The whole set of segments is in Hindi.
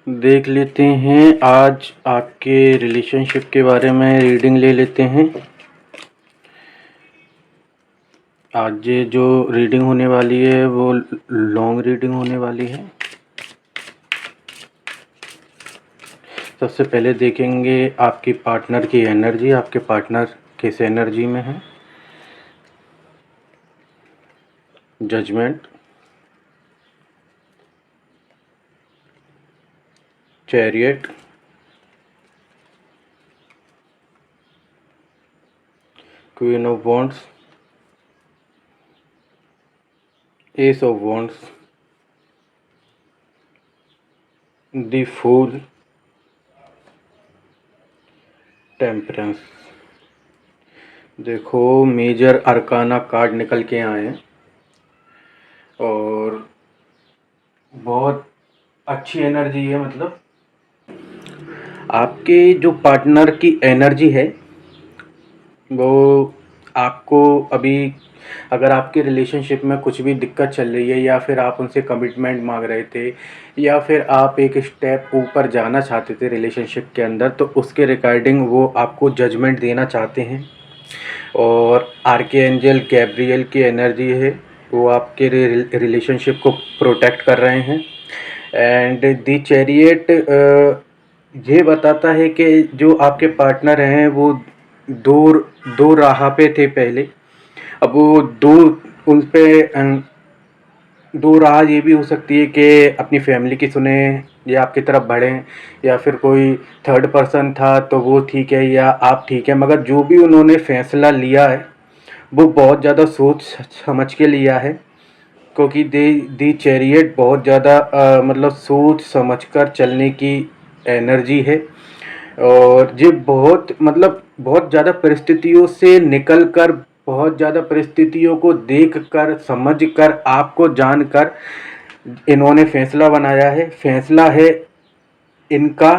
देख लेते हैं। आज आपके रिलेशनशिप के बारे में रीडिंग ले लेते हैं। आज ये जो रीडिंग होने वाली है वो लॉन्ग रीडिंग होने वाली है। सबसे पहले देखेंगे आपकी पार्टनर की एनर्जी। आपके पार्टनर किस एनर्जी में है। Judgement, chariot, queen of wands, ace of wands, the fool, temperance. देखो मेजर अरकाना कार्ड निकल के आए हैं और बहुत अच्छी एनर्जी है। मतलब आपके जो पार्टनर की एनर्जी है वो आपको अभी, अगर आपके रिलेशनशिप में कुछ भी दिक्कत चल रही है या फिर आप उनसे कमिटमेंट मांग रहे थे या फिर आप एक स्टेप ऊपर जाना चाहते थे रिलेशनशिप के अंदर, तो उसके रिगार्डिंग वो आपको जजमेंट देना चाहते हैं। और आर्कएंजल गैब्रियल की एनर्जी है, वो आपके रिलेशनशिप को प्रोटेक्ट कर रहे हैं। एंड दी चैरियट ये बताता है कि जो आपके पार्टनर हैं वो दो दो राह पे थे पहले। अब वो उन पे दो राह ये भी हो सकती है कि अपनी फैमिली की सुने या आपकी तरफ बढ़ें, या फिर कोई थर्ड पर्सन था तो वो ठीक है या आप ठीक है, मगर जो भी उन्होंने फैसला लिया है वो बहुत ज़्यादा सोच समझ के लिया है। क्योंकि दी चैरियट बहुत ज़्यादा मतलब सोच समझकर चलने की एनर्जी है। और ये बहुत मतलब बहुत ज़्यादा परिस्थितियों से निकल कर, बहुत ज़्यादा परिस्थितियों को देख कर समझ कर आपको जानकर इन्होंने फैसला बनाया है। फैसला है इनका,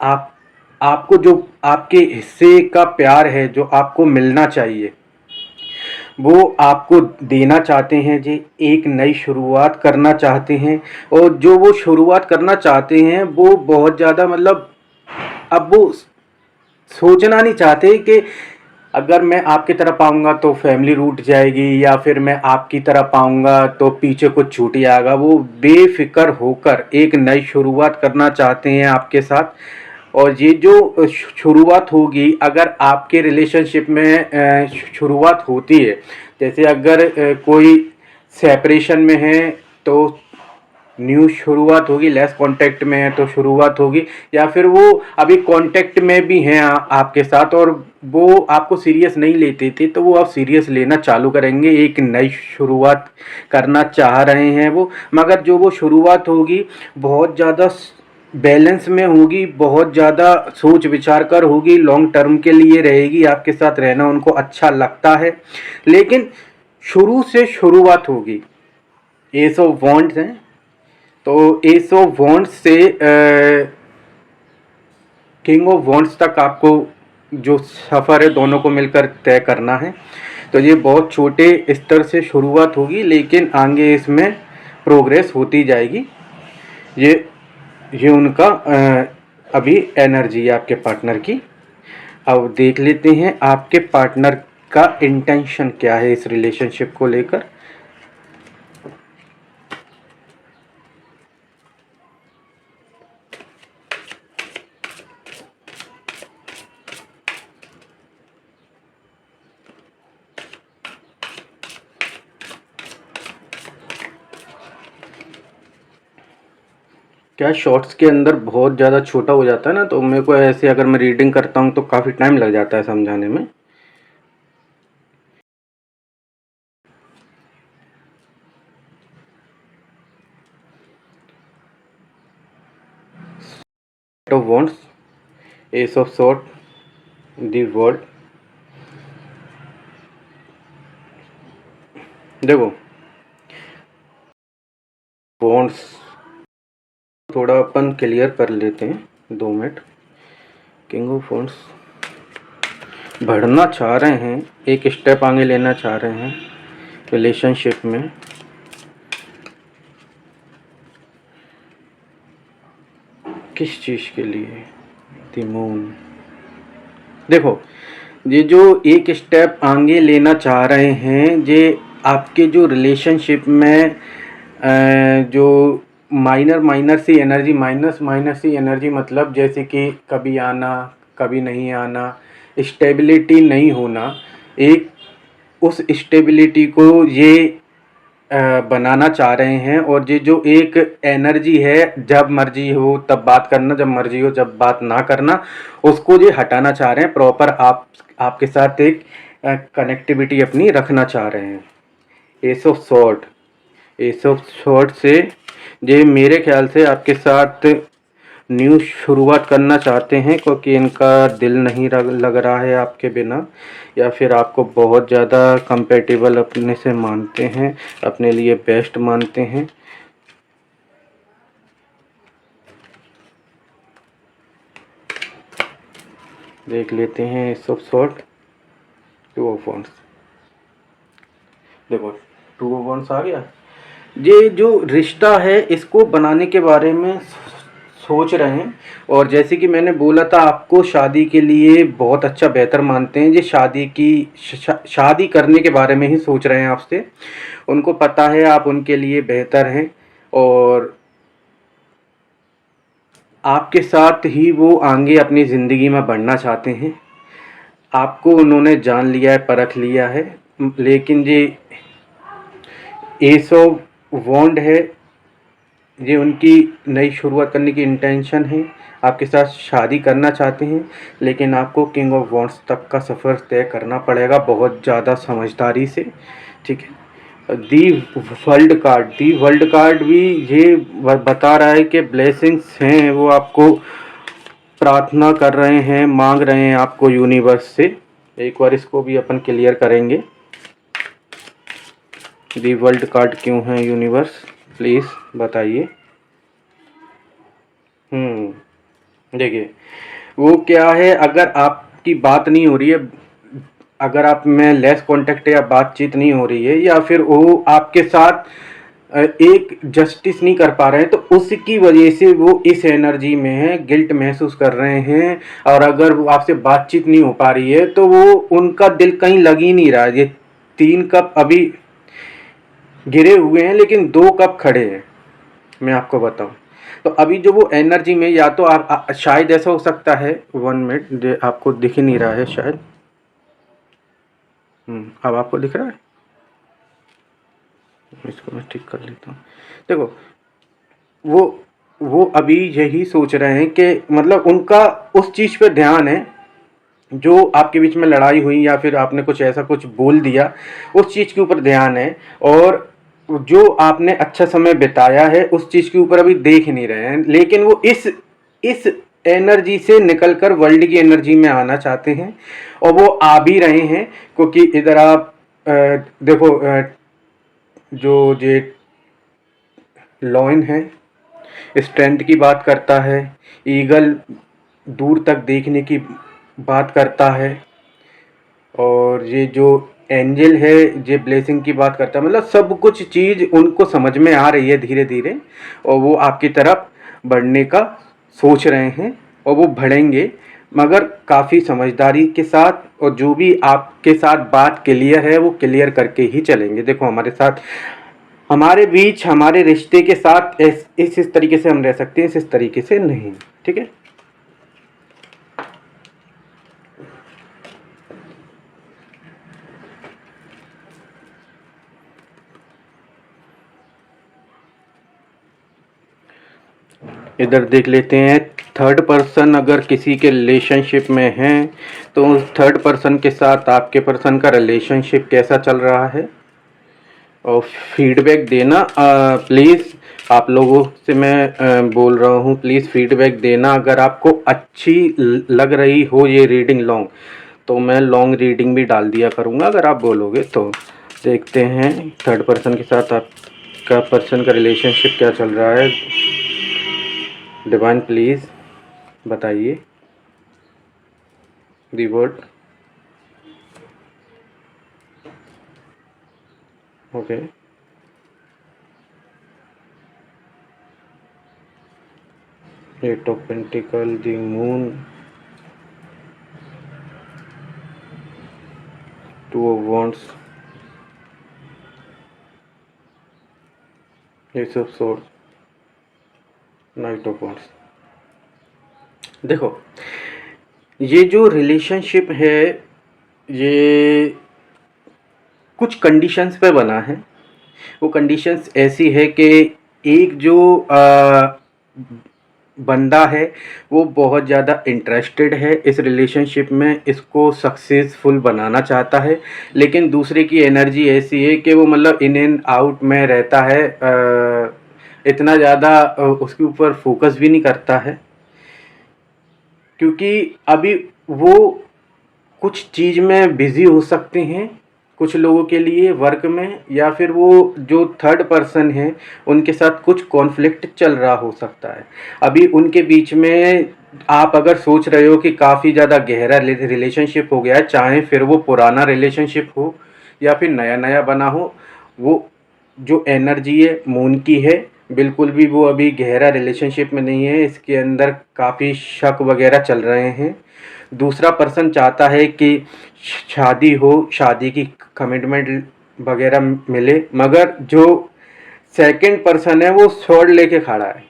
आप आपको जो आपके हिस्से का प्यार है जो आपको मिलना चाहिए वो आपको देना चाहते हैं जी। एक नई शुरुआत करना चाहते हैं और जो वो शुरुआत करना चाहते हैं वो बहुत ज़्यादा मतलब अब वो सोचना नहीं चाहते कि अगर मैं आपकी तरफ आऊँगा तो फैमिली रूठ जाएगी या फिर मैं आपकी तरफ आऊँगा तो पीछे कुछ छूट जाएगा। वो बेफिक्र होकर एक नई शुरुआत करना चाहते हैं आपके साथ। और ये जो शुरुआत होगी, अगर आपके रिलेशनशिप में शुरुआत होती है, जैसे अगर कोई सेपरेशन में है तो न्यू शुरुआत होगी, लेस कांटेक्ट में है तो शुरुआत होगी, या फिर वो अभी कांटेक्ट में भी हैं आपके साथ और वो आपको सीरियस नहीं लेते थे तो वो अब सीरियस लेना चालू करेंगे। एक नई शुरुआत करना चाह रहे हैं वो, मगर जो वो शुरुआत होगी बहुत ज़्यादा बैलेंस में होगी, बहुत ज़्यादा सोच विचार कर होगी, लॉन्ग टर्म के लिए रहेगी। आपके साथ रहना उनको अच्छा लगता है, लेकिन शुरू से शुरुआत होगी। एस ऑफ वॉन्ड्स हैं तो एस ऑफ वॉन्ड्स से किंग ऑफ वॉन्ड्स तक आपको जो सफ़र है दोनों को मिलकर तय करना है। तो ये बहुत छोटे स्तर से शुरुआत होगी लेकिन आगे इसमें प्रोग्रेस होती जाएगी। ये ये उनका अभी एनर्जी है आपके पार्टनर की। अब देख लेते हैं आपके पार्टनर का इंटेंशन क्या है इस रिलेशनशिप को लेकर। क्या शॉर्ट्स के अंदर बहुत ज़्यादा छोटा हो जाता है ना, तो मेरे को ऐसे अगर मैं रीडिंग करता हूँ तो काफ़ी टाइम लग जाता है समझाने में। Of wands, ace of sword, the world. देखो वॉन्ड्स थोड़ा अपन क्लियर कर लेते हैं 2 मिनट। किंग ऑफ वॉन्ड्स बढ़ना चाह रहे हैं, एक स्टेप आगे लेना चाह रहे हैं रिलेशनशिप में। किस चीज़ के लिए? The moon. देखो, ये जो एक स्टेप आगे लेना चाह रहे हैं, ये आपके जो रिलेशनशिप में जो माइनर माइनर सी एनर्जी, माइनस माइनर सी एनर्जी मतलब जैसे कि कभी आना कभी नहीं आना, स्टेबिलिटी नहीं होना, एक उस स्टेबिलिटी को ये बनाना चाह रहे हैं। और ये जो एक एनर्जी है, जब मर्जी हो तब बात करना, जब मर्जी हो जब बात ना करना, उसको ये हटाना चाह रहे हैं। प्रॉपर आपके साथ एक कनेक्टिविटी अपनी रखना चाह रहे हैं। S of sword, S of sword से ये मेरे ख्याल से आपके साथ न्यू शुरुआत करना चाहते हैं, क्योंकि इनका दिल नहीं लग रहा है आपके बिना, या फिर आपको बहुत ज़्यादा कंपेटेबल अपने से मानते हैं, अपने लिए बेस्ट मानते हैं। देख लेते हैं S of sword, to of wands. देखो, टू ऑफ वॉन्ड्स आ गया। ये जो रिश्ता है इसको बनाने के बारे में सोच रहे हैं। और जैसे कि मैंने बोला था, आपको शादी के लिए बहुत अच्छा बेहतर मानते हैं। ये शादी की शादी करने के बारे में ही सोच रहे हैं आपसे। उनको पता है आप उनके लिए बेहतर हैं, और आपके साथ ही वो आगे अपनी ज़िंदगी में बढ़ना चाहते हैं। आपको उन्होंने जान लिया है, परख लिया है, लेकिन ये एस ऑफ वॉन्ड है, ये उनकी नई शुरुआत करने की इंटेंशन है। आपके साथ शादी करना चाहते हैं, लेकिन आपको किंग ऑफ वॉन्ड्स तक का सफ़र तय करना पड़ेगा बहुत ज़्यादा समझदारी से। ठीक है। दी वर्ल्ड कार्ड भी ये बता रहा है कि ब्लेसिंग्स हैं, वो आपको प्रार्थना कर रहे हैं, मांग रहे हैं आपको यूनिवर्स से। एक बार इसको भी अपन क्लियर करेंगे। दी वर्ल्ड कार्ड क्यों है यूनिवर्स, प्लीज़ बताइए। देखिए, वो क्या है, अगर आपकी बात नहीं हो रही है, अगर आप में लेस कांटेक्ट या बातचीत नहीं हो रही है, या फिर वो आपके साथ एक जस्टिस नहीं कर पा रहे हैं, तो उसकी वजह से वो इस एनर्जी में है, गिल्ट महसूस कर रहे हैं। और अगर वो आपसे बातचीत नहीं हो पा रही है, तो वो उनका दिल कहीं लग ही नहीं रहा है। ये 3 कप अभी गिरे हुए हैं, लेकिन 2 कप खड़े हैं, मैं आपको बताऊं। तो अभी जो वो एनर्जी में, या तो आप शायद ऐसा हो सकता है, 1 मिनट, आपको दिख ही नहीं रहा है शायद। अब आपको दिख रहा है? इसको मैं ठीक कर लेता हूँ। देखो, वो वो अभी यही सोच रहे हैं कि मतलब उनका उस चीज़ पे ध्यान है, जो आपके बीच में लड़ाई हुई या फिर आपने कुछ ऐसा कुछ बोल दिया, उस चीज़ के ऊपर ध्यान है। और जो आपने अच्छा समय बिताया है उस चीज़ के ऊपर अभी देख नहीं रहे हैं, लेकिन वो इस एनर्जी से निकलकर वर्ल्ड की एनर्जी में आना चाहते हैं, और वो आ भी रहे हैं। क्योंकि इधर आप देखो, जो ये लॉयन है, स्ट्रेंथ की बात करता है, ईगल दूर तक देखने की बात करता है, और ये जो एंजल है ये ब्लेसिंग की बात करता है। मतलब सब कुछ चीज़ उनको समझ में आ रही है धीरे धीरे, और वो आपकी तरफ बढ़ने का सोच रहे हैं, और वो बढ़ेंगे, मगर काफ़ी समझदारी के साथ। और जो भी आपके साथ बात क्लियर है वो क्लियर करके ही चलेंगे। देखो, हमारे साथ, हमारे बीच, हमारे रिश्ते के साथ इस तरीके से हम रह सकते हैं, इस तरीके से नहीं। ठीक है। इधर देख लेते हैं, थर्ड पर्सन अगर किसी के रिलेशनशिप में है, तो उस थर्ड पर्सन के साथ आपके पर्सन का रिलेशनशिप कैसा चल रहा है, और फीडबैक देना प्लीज़। आप लोगों से मैं बोल रहा हूँ, प्लीज़ फीडबैक देना। अगर आपको अच्छी लग रही हो ये रीडिंग लॉन्ग, तो मैं लॉन्ग रीडिंग भी डाल दिया करूँगा अगर आप बोलोगे तो। देखते हैं थर्ड पर्सन के साथ आपका पर्सन का रिलेशनशिप क्या चल रहा है। डिवाइन प्लीज़ बताइए the word. Okay, eight of pentacle, the moon, two of wands, ace of sword, knight of wands. देखो, ये जो रिलेशनशिप है ये कुछ कंडीशंस पे बना है। वो कंडीशंस ऐसी है कि एक जो बंदा है वो बहुत ज़्यादा इंटरेस्टेड है इस रिलेशनशिप में, इसको सक्सेसफुल बनाना चाहता है, लेकिन दूसरे की एनर्जी ऐसी है कि वो मतलब इन एंड आउट में रहता है, इतना ज़्यादा उसके ऊपर फोकस भी नहीं करता है, क्योंकि अभी वो कुछ चीज़ में बिज़ी हो सकते हैं कुछ लोगों के लिए वर्क में, या फिर वो जो थर्ड पर्सन है उनके साथ कुछ कॉन्फ्लिक्ट चल रहा हो सकता है अभी उनके बीच में। आप अगर सोच रहे हो कि काफ़ी ज़्यादा गहरा रिलेशनशिप हो गया है, चाहे फिर वो पुराना रिलेशनशिप हो या फिर नया नया बना हो, वो जो एनर्जी है मून की है, बिल्कुल भी वो अभी गहरा रिलेशनशिप में नहीं है, इसके अंदर काफ़ी शक वगैरह चल रहे हैं। दूसरा पर्सन चाहता है कि शादी हो, शादी की कमिटमेंट वगैरह मिले, मगर जो सेकंड पर्सन है वो स्वॉर्ड लेके खड़ा है,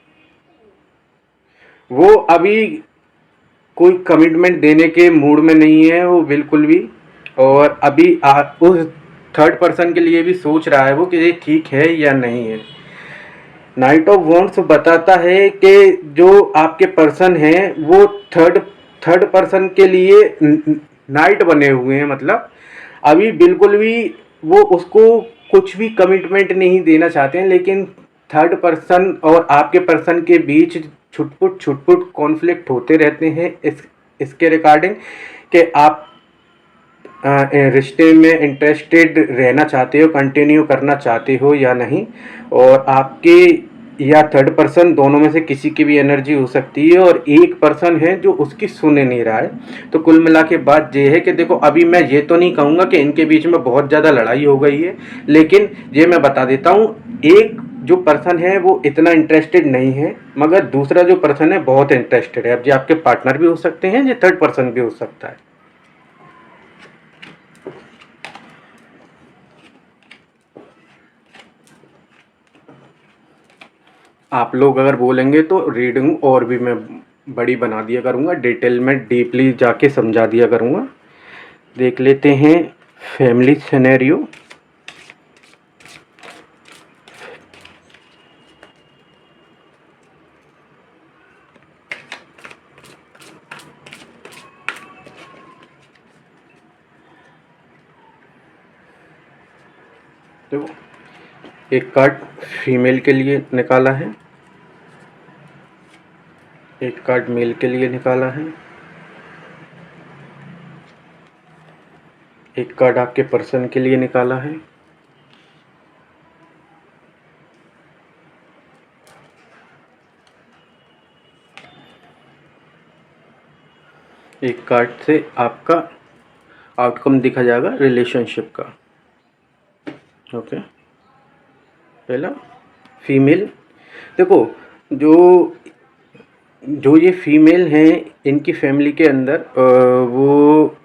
वो अभी कोई कमिटमेंट देने के मूड में नहीं है वो बिल्कुल भी, और अभी उस थर्ड पर्सन के लिए भी सोच रहा है वो कि ये ठीक है या नहीं है। नाइट ऑफ वॉन्ड्स बताता है कि जो आपके पर्सन हैं वो थर्ड थर्ड पर्सन के लिए नाइट बने हुए हैं, मतलब अभी बिल्कुल भी वो उसको कुछ भी कमिटमेंट नहीं देना चाहते हैं, लेकिन थर्ड पर्सन और आपके पर्सन के बीच छुटपुट छुटपुट कॉन्फ्लिक्ट होते रहते हैं इसके रिगार्डिंग कि आप रिश्ते में इंटरेस्टेड रहना चाहते हो, कंटिन्यू करना चाहते हो या नहीं, और आपके या थर्ड पर्सन दोनों में से किसी की भी एनर्जी हो सकती है, और एक पर्सन है जो उसकी सुन नहीं रहा है। तो कुल मिला के बात ये है कि देखो, अभी मैं ये तो नहीं कहूँगा कि इनके बीच में बहुत ज़्यादा लड़ाई हो गई है, लेकिन ये मैं बता देता हूँ, एक जो पर्सन है वो इतना इंटरेस्टेड नहीं है, मगर दूसरा जो पर्सन है बहुत इंटरेस्टेड है। अब ये आपके पार्टनर भी हो सकते हैं, ये थर्ड पर्सन भी हो सकता है। आप लोग अगर बोलेंगे तो रीडिंग और भी मैं बड़ी बना दिया करूँगा, डिटेल में डीपली जाके समझा दिया करूँगा। देख लेते हैं फैमिली सिनेरियो। देखो, एक कार्ड फीमेल के लिए निकाला है, एक कार्ड मेल के लिए निकाला है, एक कार्ड आपके पर्सन के लिए निकाला है, एक कार्ड से आपका आउटकम दिखा जाएगा रिलेशनशिप का। ओके, पहला फीमेल। देखो, जो जो ये फीमेल हैं इनकी फैमिली के अंदर वो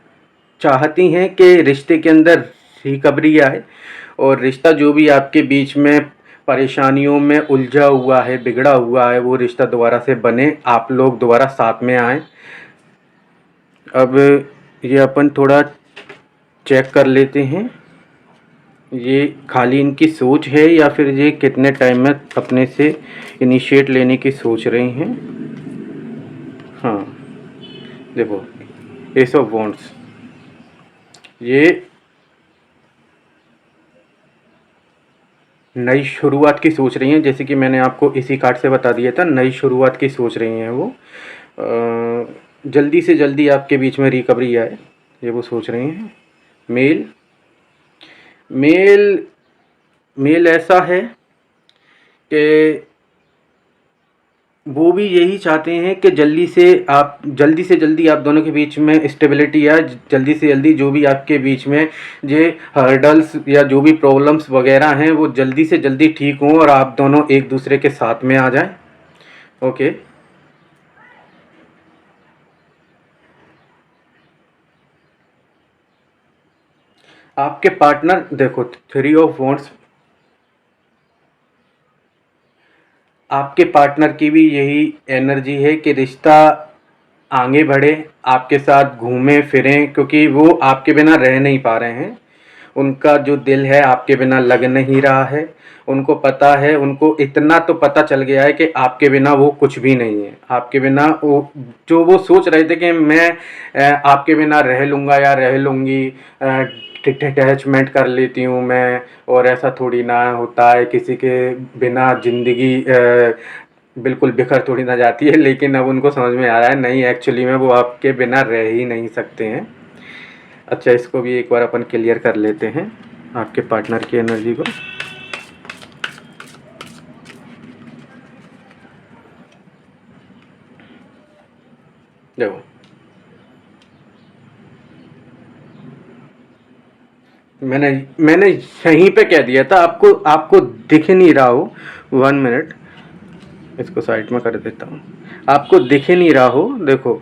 चाहती हैं कि रिश्ते के अंदर रिकवरी आए, और रिश्ता जो भी आपके बीच में परेशानियों में उलझा हुआ है, बिगड़ा हुआ है, वो रिश्ता दोबारा से बने, आप लोग दोबारा साथ में आएँ। अब ये अपन थोड़ा चेक कर लेते हैं, ये खाली इनकी सोच है या फिर ये कितने टाइम में अपने से इनिशिएट लेने की सोच रही हैं। हाँ, देखो, एस ऑफ वॉन्ड्स, ये नई शुरुआत की सोच रही हैं, जैसे कि मैंने आपको इसी कार्ड से बता दिया था, नई शुरुआत की सोच रही हैं वो। जल्दी से जल्दी आपके बीच में रिकवरी आए, ये वो सोच रही हैं। मेल मेल मेल ऐसा है कि वो भी यही चाहते हैं कि जल्दी से जल्दी आप दोनों के बीच में स्टेबिलिटी आए, जल्दी से जल्दी जो भी आपके बीच में ये हर्डल्स या जो भी प्रॉब्लम्स वगैरह हैं वो जल्दी से जल्दी ठीक हों और आप दोनों एक दूसरे के साथ में आ जाएं। ओके, आपके पार्टनर देखो, थ्री ऑफ वॉन्ड्स, आपके पार्टनर की भी यही एनर्जी है कि रिश्ता आगे बढ़े, आपके साथ घूमें फिरें, क्योंकि वो आपके बिना रह नहीं पा रहे हैं। उनका जो दिल है आपके बिना लग नहीं रहा है। उनको पता है, उनको इतना तो पता चल गया है कि आपके बिना वो कुछ भी नहीं है। आपके बिना वो, जो वो सोच रहे थे कि मैं आपके बिना रह लूँगा या रह लूँगी, अटैचमेंट कर लेती हूँ मैं, और ऐसा थोड़ी ना होता है, किसी के बिना ज़िंदगी बिल्कुल बिखर थोड़ी ना जाती है। लेकिन अब उनको समझ में आ रहा है, नहीं, एक्चुअली में वो आपके बिना रह ही नहीं सकते हैं। अच्छा, इसको भी एक बार अपन क्लियर कर लेते हैं, आपके पार्टनर की एनर्जी को। देखो, मैंने मैंने यहीं पे कह दिया था, आपको आपको दिख नहीं रहा हो। 1 मिनट, इसको साइड में कर देता हूँ। आपको दिख ही नहीं रहा हो, देखो,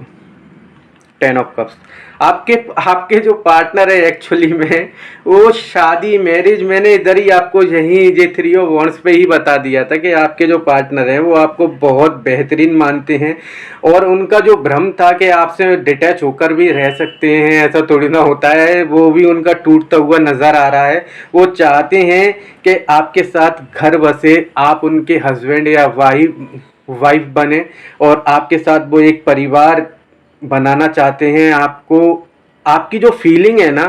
10 ऑफ कप्स। आपके आपके जो पार्टनर है एक्चुअली में, वो शादी मैरिज, मैंने इधर ही आपको यही ये थ्री ऑफ वॉन्ड्स पे ही बता दिया था कि आपके जो पार्टनर हैं वो आपको बहुत बेहतरीन मानते हैं। और उनका जो भ्रम था कि आपसे डिटैच होकर भी रह सकते हैं, ऐसा थोड़ी ना होता है, वो भी उनका टूटता हुआ नज़र आ रहा है। वो चाहते हैं कि आपके साथ घर बसे, आप उनके हस्बैंड या वाइफ बने, और आपके साथ वो एक परिवार बनाना चाहते हैं। आपको, आपकी जो फीलिंग है ना,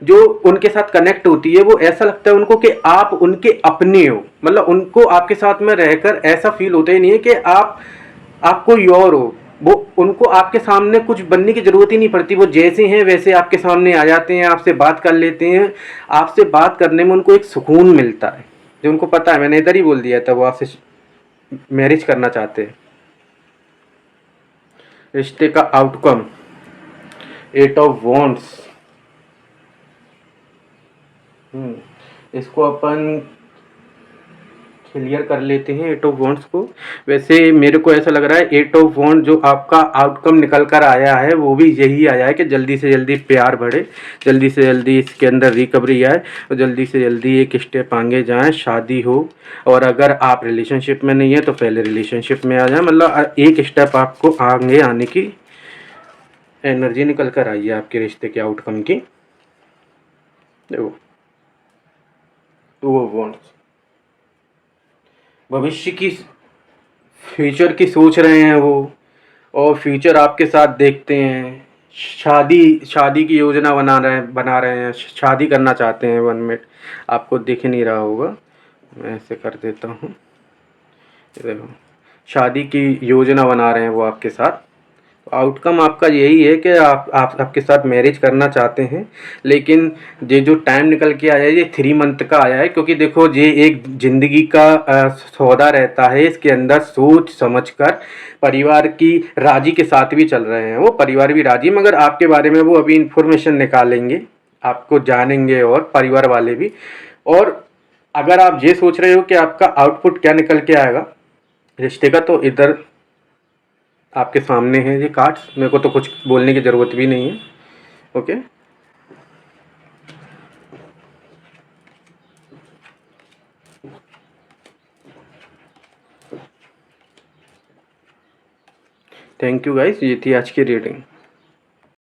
जो उनके साथ कनेक्ट होती है, वो ऐसा लगता है उनको कि आप उनके अपने हो। मतलब उनको आपके साथ में रहकर ऐसा फील होता ही नहीं है कि आप कोई और हो। वो, उनको आपके सामने कुछ बनने की जरूरत ही नहीं पड़ती, वो जैसे हैं वैसे आपके सामने आ जाते हैं, आपसे बात कर लेते हैं। आपसे बात करने में उनको एक सुकून मिलता है, जो उनको पता है, मैंने इधर ही बोल दिया था, वो आपसे मैरिज करना चाहते हैं। रिश्ते का आउटकम, 8 ऑफ वॉन्ड्स। इसको अपन क्लियर कर लेते हैं 8 ऑफ वॉन्ड्स को। वैसे मेरे को ऐसा लग रहा है 8 ऑफ वॉन्ड जो आपका आउटकम निकल कर आया है वो भी यही आया है कि जल्दी से जल्दी प्यार बढ़े, जल्दी से जल्दी इसके अंदर रिकवरी आए, और जल्दी से जल्दी एक स्टेप आगे जाएं, शादी हो। और अगर आप रिलेशनशिप में नहीं है तो पहले रिलेशनशिप में आ जाए, मतलब एक स्टेप आपको आगे आने की एनर्जी निकल कर आई है आपके रिश्ते के आउटकम की। देखो, 2 ऑफ वॉन्ड्स, भविष्य की, फ्यूचर की सोच रहे हैं वो, और फ्यूचर आपके साथ देखते हैं। शादी शादी की योजना बना रहे हैं, शादी करना चाहते हैं। 1 मिनट, आपको दिख नहीं रहा होगा, मैं ऐसे कर देता हूँ। ये देखो, शादी की योजना बना रहे हैं वो आपके साथ। आउटकम आपका यही है कि आप आपके साथ मैरिज करना चाहते हैं। लेकिन ये जो टाइम निकल के आया है ये 3 मंथ का आया है, क्योंकि देखो ये एक ज़िंदगी का सौदा रहता है। इसके अंदर सोच समझ कर परिवार की राजी के साथ भी चल रहे हैं, वो परिवार भी राजी, मगर आपके बारे में वो अभी इंफॉर्मेशन निकालेंगे, आपको जानेंगे, और परिवार वाले भी। और अगर आप ये सोच रहे हो कि आपका आउटपुट क्या निकल के आएगा रिश्ते का, तो इधर आपके सामने है ये कार्ड्स, मेरे को तो कुछ बोलने की ज़रूरत भी नहीं है। ओके, थैंक यू गाइस, ये थी आज की रीडिंग।